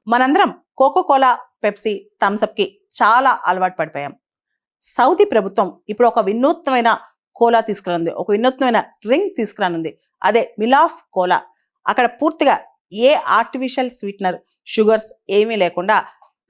మనందరం cocoa Kola, Pepsi, Thums Up కి చాలా అలవాటు పడిపోయాం. సౌదీ ప్రభుత్వం ఇప్పుడు ఒక వినూత్నమైన కోలా తీసుకురానుంది, ఒక వినూత్నమైన డ్రింక్ తీసుకురానుంది. అదే మిలాఫ్ కోలా. అక్కడ పూర్తిగా ఏ ఆర్టిఫిషియల్ స్వీట్నర్, షుగర్స్ ఏమీ లేకుండా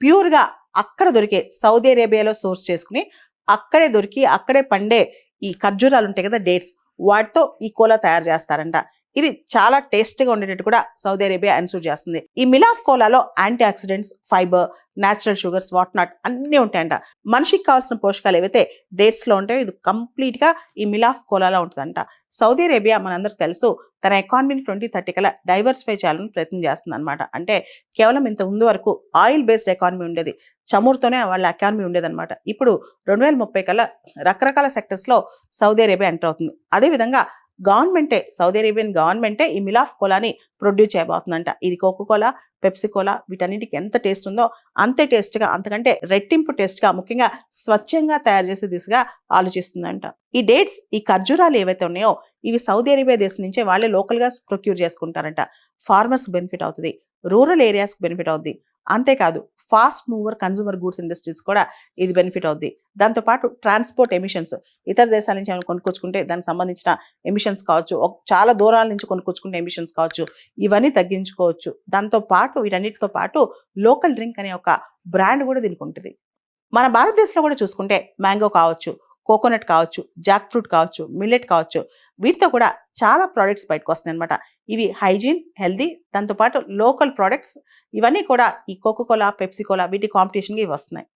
ప్యూర్గా అక్కడ దొరికే, సౌదీ అరేబియాలో సోర్స్ చేసుకుని అక్కడే దొరికి అక్కడే పండే ఈ ఖర్జూరాలు ఉంటాయి కదా, డేట్స్, వాటితో ఈ కోలా తయారు చేస్తారంట. ఇది చాలా టేస్టీగా ఉండేటట్టు కూడా సౌదీ అరేబియా ఎన్సూర్ చేస్తుంది. ఈ మిలాఫ్ కోలాలో antioxidants, fibre, natural sugars, what not అన్నీ ఉంటాయంట. మనిషికి కావాల్సిన పోషకాలు ఏవైతే డేట్స్ లో ఉంటాయో ఇది కంప్లీట్ గా ఈ మిలాఫ్ కోలాలో ఉంటుందంట. సౌదీ అరేబియా మనందరికి తెలుసు, తన ఎకానమీని 2030 కల్లా డైవర్సిఫై చేయాలని ప్రయత్నం చేస్తుంది అనమాట. అంటే కేవలం ఇంత ముందు వరకు ఆయిల్ బేస్డ్ ఎకానమీ ఉండేది, చమురుతోనే వాళ్ళ ఎకానమీ ఉండేదన్నమాట. ఇప్పుడు 2030 కల్లా రకరకాల సెక్టర్స్ లో సౌదీ అరేబియా ఎంటర్ అవుతుంది. అదేవిధంగా గవర్నమెంటే, సౌదీ అరేబియన్ గవర్నమెంటే ఈ మిలాఫ్ కోలాని ప్రొడ్యూస్ చేయబోతుందంట. ఇది కోకో కోలా, పెప్సీ కోలా వీటన్నిటికి ఎంత టేస్ట్ ఉందో అంతే టేస్ట్గా, అంతకంటే రెట్టింపు టేస్ట్గా, ముఖ్యంగా స్వచ్ఛంగా తయారు చేసే దిశగా ఆలోచిస్తుందంట. ఈ డేట్స్, ఈ ఖర్జూరాలు ఏవైతే ఉన్నాయో ఇవి సౌదీ అరేబియా దేశం నుంచే వాళ్ళే లోకల్గా ప్రొక్యూర్ చేసుకుంటారంట. ఫార్మర్స్ బెనిఫిట్ అవుతుంది, రూరల్ ఏరియాస్కి బెనిఫిట్ అవుద్ది. అంతేకాదు fast mover consumer goods industries కూడా ఇది బెనిఫిట్ అవుద్ది. దాంతోపాటు ట్రాన్స్పోర్ట్ ఎమిషన్స్, ఇతర దేశాల నుంచి ఏమైనా కొనుక్కొచ్చుకుంటే దానికి సంబంధించిన ఎమిషన్స్ కావచ్చు, చాలా దూరాల నుంచి కొనుక్కొచ్చుకుంటే ఎమిషన్స్ కావచ్చు, ఇవన్నీ తగ్గించుకోవచ్చు. దాంతో పాటు వీటన్నిటితో పాటు లోకల్ డ్రింక్ అనే ఒక బ్రాండ్ కూడా దీనికి ఉంటుంది. మన భారతదేశంలో కూడా చూసుకుంటే మ్యాంగో కావచ్చు, కోకోనట్ కావచ్చు, జాక్ ఫ్రూట్ కావచ్చు, మిల్లెట్ కావచ్చు, వీటితో కూడా చాలా ప్రోడక్ట్స్ బయటకు వస్తున్నాయి అనమాట. ఇవి హైజీన్, హెల్దీ, దాంతోపాటు లోకల్ ప్రోడక్ట్స్. ఇవన్నీ కూడా ఈ కోకో కోలా, పెప్సీ కోలా వీటి కాంపిటీషన్కి ఇవి వస్తున్నాయి.